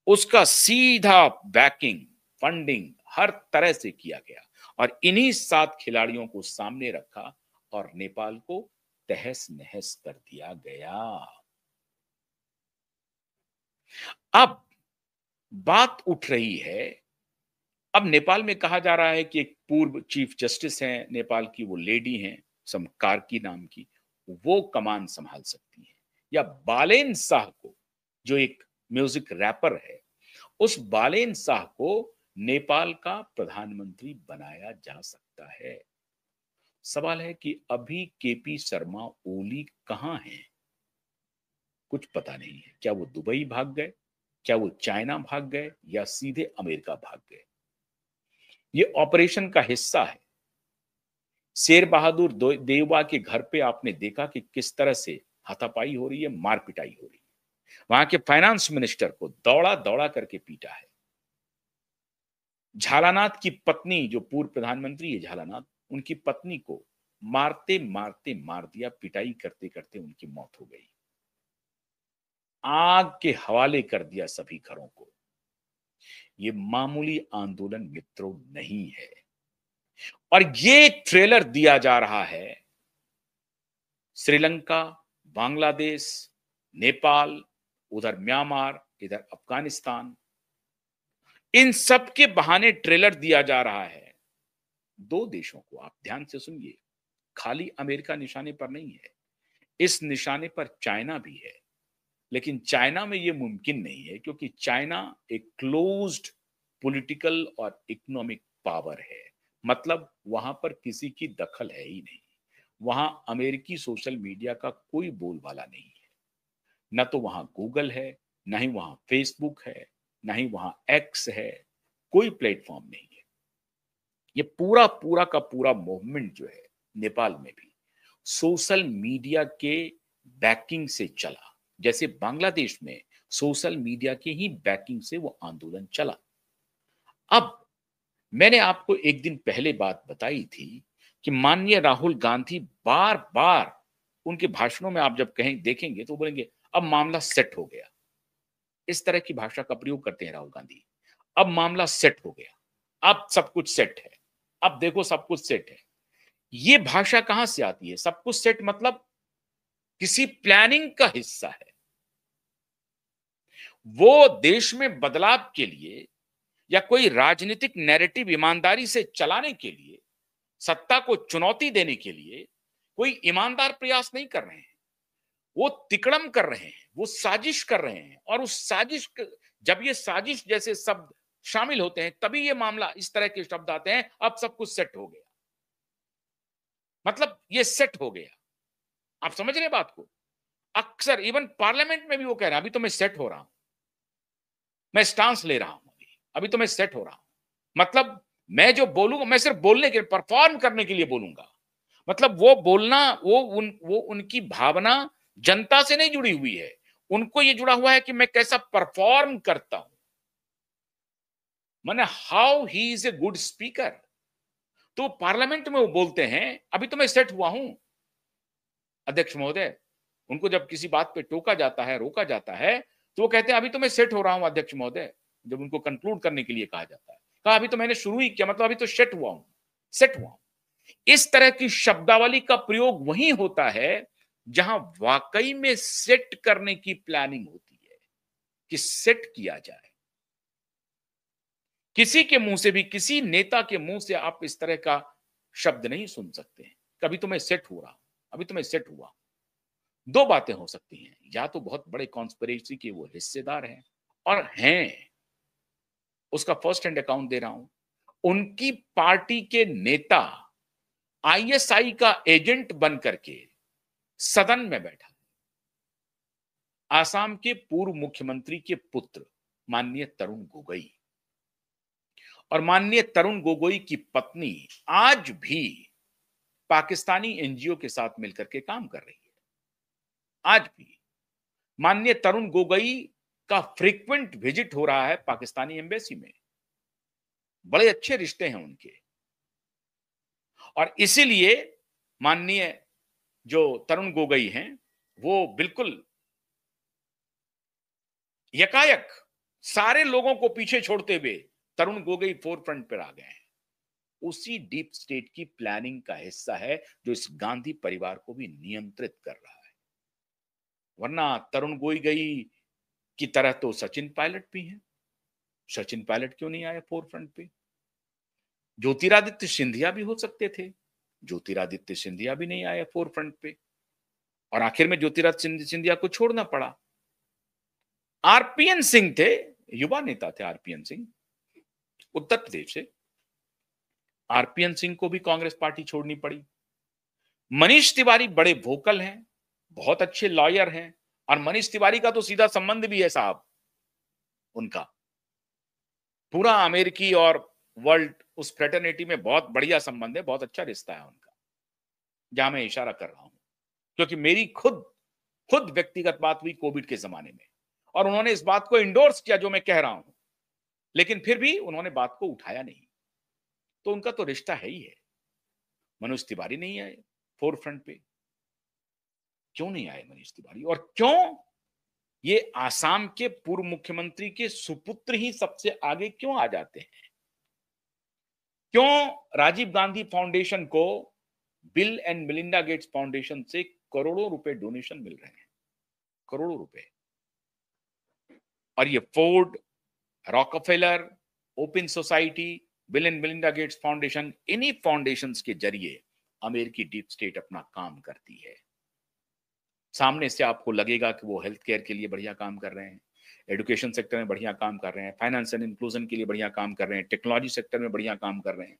उसका सीधा banking, funding हर तरह से किया गया और इन्हीं 7 खिलाड़ियों को सामने रखा और नेपाल को तहस नहस कर दिया गया। अब बात उठ रही है, अब नेपाल में कहा जा रहा है कि एक पूर्व चीफ जस्टिस हैं नेपाल की, वो लेडी हैं सम कार्की नाम की, वो कमान संभाल सकती हैं, या बालेन शाह को, जो एक म्यूजिक रैपर है, उस बालेन शाह को नेपाल का प्रधानमंत्री बनाया जा सकता है। सवाल है कि अभी केपी शर्मा ओली कहां हैं? कुछ पता नहीं है। क्या वो दुबई भाग गए, क्या वो चाइना भाग गए, या सीधे अमेरिका भाग गए? ये ऑपरेशन का हिस्सा है। शेर बहादुर देववा के घर पे आपने देखा कि किस तरह से हाथापाई हो रही है, मार पिटाई हो रही है। वहां के फाइनेंस मिनिस्टर को दौड़ा दौड़ा करके पीटा है। झालानाथ की पत्नी, जो पूर्व प्रधानमंत्री है झालानाथ, उनकी पत्नी को मारते मारते मार दिया, पिटाई करते करते उनकी मौत हो गई। आग के हवाले कर दिया सभी घरों को। ये मामूली आंदोलन मित्रों नहीं है। और ये ट्रेलर दिया जा रहा है श्रीलंका, बांग्लादेश, नेपाल, उधर म्यांमार, इधर अफगानिस्तान, इन सब के बहाने ट्रेलर दिया जा रहा है 2 देशों को। आप ध्यान से सुनिए, खाली अमेरिका निशाने पर नहीं है, इस निशाने पर चाइना भी है। लेकिन चाइना में यह मुमकिन नहीं है क्योंकि चाइना एक क्लोज्ड पॉलिटिकल और इकोनॉमिक पावर है। मतलब वहां पर किसी की दखल है ही नहीं। वहां अमेरिकी सोशल मीडिया का कोई बोलबाला नहीं है। न तो वहां गूगल है, न ही वहां फेसबुक है, न ही वहां एक्स है। कोई प्लेटफॉर्म नहीं है। ये पूरा पूरा का पूरा मूवमेंट जो है नेपाल में भी सोशल मीडिया के बैकिंग से चला। जैसे बांग्लादेश में सोशल मीडिया के ही बैकिंग से वो आंदोलन चला। अब मैंने आपको एक दिन पहले बात बताई थी कि माननीय राहुल गांधी बार बार उनके भाषणों में आप जब कहीं देखेंगे तो बोलेंगे अब मामला सेट हो गया। इस तरह की भाषा का प्रयोग करते हैं राहुल गांधी। अब मामला सेट हो गया, अब सब कुछ सेट है, अब देखो सब कुछ सेट है। ये भाषा कहां से आती है? सब कुछ सेट मतलब किसी प्लानिंग का हिस्सा है। वो देश में बदलाव के लिए या कोई राजनीतिक नैरेटिव ईमानदारी से चलाने के लिए, सत्ता को चुनौती देने के लिए कोई ईमानदार प्रयास नहीं कर रहे हैं। वो तिकड़म कर रहे हैं, वो साजिश कर रहे हैं। और उस साजिश, जब ये साजिश जैसे शब्द शामिल होते हैं तभी ये मामला, इस तरह के शब्द आते हैं, अब सब कुछ सेट हो गया। मतलब ये सेट हो गया। आप समझ रहे हैं बात को? अक्सर इवन पार्लियामेंट में भी वो कह रहे हैं अभी तो मैं सेट हो रहा हूं, मैं स्टांस ले रहा हूं, अभी तो मैं सेट हो रहा हूं। मतलब मैं जो बोलूंगा, मैं सिर्फ बोलने के, परफॉर्म करने के लिए बोलूंगा। मतलब वो बोलना, वो उनकी भावना जनता से नहीं जुड़ी हुई है। उनको ये जुड़ा हुआ है कि मैं कैसा परफॉर्म करता हूं। माने how he is a good speaker. तो पार्लियामेंट में वो बोलते हैं अभी तो मैं सेट हुआ हूं। अध्यक्ष महोदय, उनको जब किसी बात पे टोका जाता है, रोका जाता है, तो वो कहते हैं अभी तो मैं सेट हो रहा हूं अध्यक्ष महोदय। जब उनको कंक्लूड करने के लिए कहा जाता है, कहा अभी तो मैंने शुरू ही किया, मतलब अभी तो सेट हुआ हूं, सेट हुआ हूं। इस तरह की शब्दावली का प्रयोग वही होता है जहां वाकई में सेट करने की प्लानिंग होती है कि सेट किया जाए। किसी के मुंह से भी, किसी नेता के मुंह से आप इस तरह का शब्द नहीं सुन सकते हैं, कभी तो मैं सेट हो रहा हूं, अभी तो मैं सेट हुआ। 2 बातें हो सकती हैं, या तो बहुत बड़े कॉन्स्पिरेसी के वो हिस्सेदार हैं और हैं, उसका फर्स्ट हैंड अकाउंट दे रहा हूं, उनकी पार्टी के नेता आईएसआई का एजेंट बन करके सदन में बैठा। आसाम के पूर्व मुख्यमंत्री के पुत्र माननीय तरुण गोगोई, और माननीय तरुण गोगोई की पत्नी आज भी पाकिस्तानी एनजीओ के साथ मिलकर के काम कर रही है। आज भी माननीय तरुण गोगोई का फ्रीक्वेंट विजिट हो रहा है पाकिस्तानी एम्बेसी में। बड़े अच्छे रिश्ते हैं उनके, और इसीलिए माननीय जो तरुण गोगोई हैं वो बिल्कुल यकायक सारे लोगों को पीछे छोड़ते हुए तरुण गोगोई फोर फ्रंट पर आ गए हैं। उसी डीप स्टेट की प्लानिंग का हिस्सा है जो इस गांधी परिवार को भी नियंत्रित कर रहा है। वरना तरुण गोगोई की तरह तो सचिन पायलट भी हैं। सचिन पायलट क्यों नहीं आए फोर फ्रंट पे? ज्योतिरादित्य सिंधिया भी हो सकते थे। ज्योतिरादित्य सिंधिया भी नहीं आए फोर फ्रंट पे और आखिर में ज्योतिरादित्य सिंधिया को छोड़ना पड़ा। आरपीएन सिंह थे, युवा नेता थे आरपीएन सिंह, उत्तर प्रदेश से। आरपीएन सिंह को भी कांग्रेस पार्टी छोड़नी पड़ी। मनीष तिवारी बड़े वोकल हैं, बहुत अच्छे लॉयर हैं और मनीष तिवारी का तो सीधा संबंध भी है साहब। उनका पूरा अमेरिकी और वर्ल्ड उस फ्रेटर्निटी में बहुत बढ़िया संबंध है, बहुत अच्छा रिश्ता है उनका, जहां मैं इशारा कर रहा हूं। क्योंकि मेरी खुद व्यक्तिगत बात हुई कोविड के जमाने में और उन्होंने इस बात को इंडोर्स किया जो मैं कह रहा हूं, लेकिन फिर भी उन्होंने बात को उठाया नहीं। तो उनका तो रिश्ता है ही है। मनोज तिवारी नहीं आए फोर फ्रंट पे। क्यों नहीं आए मनोज तिवारी? और क्यों ये आसाम के पूर्व मुख्यमंत्री के सुपुत्र ही सबसे आगे क्यों आ जाते हैं? क्यों राजीव गांधी फाउंडेशन को bill and Melinda Gates foundation से करोड़ों रुपए डोनेशन मिल रहे हैं? करोड़ों रुपए। और ये Ford, Rockefeller, open society, bill and Melinda Gates foundation, इन्हीं फाउंडेशंस के जरिए अमेरिकी डीप स्टेट अपना काम करती है। सामने से आपको लगेगा कि वो हेल्थ केयर के लिए बढ़िया काम कर रहे हैं, एजुकेशन सेक्टर में बढ़िया काम कर रहे हैं, फाइनेंस एंड इंक्लूजन के लिए बढ़िया काम कर रहे हैं, टेक्नोलॉजी सेक्टर में बढ़िया काम कर रहे हैं।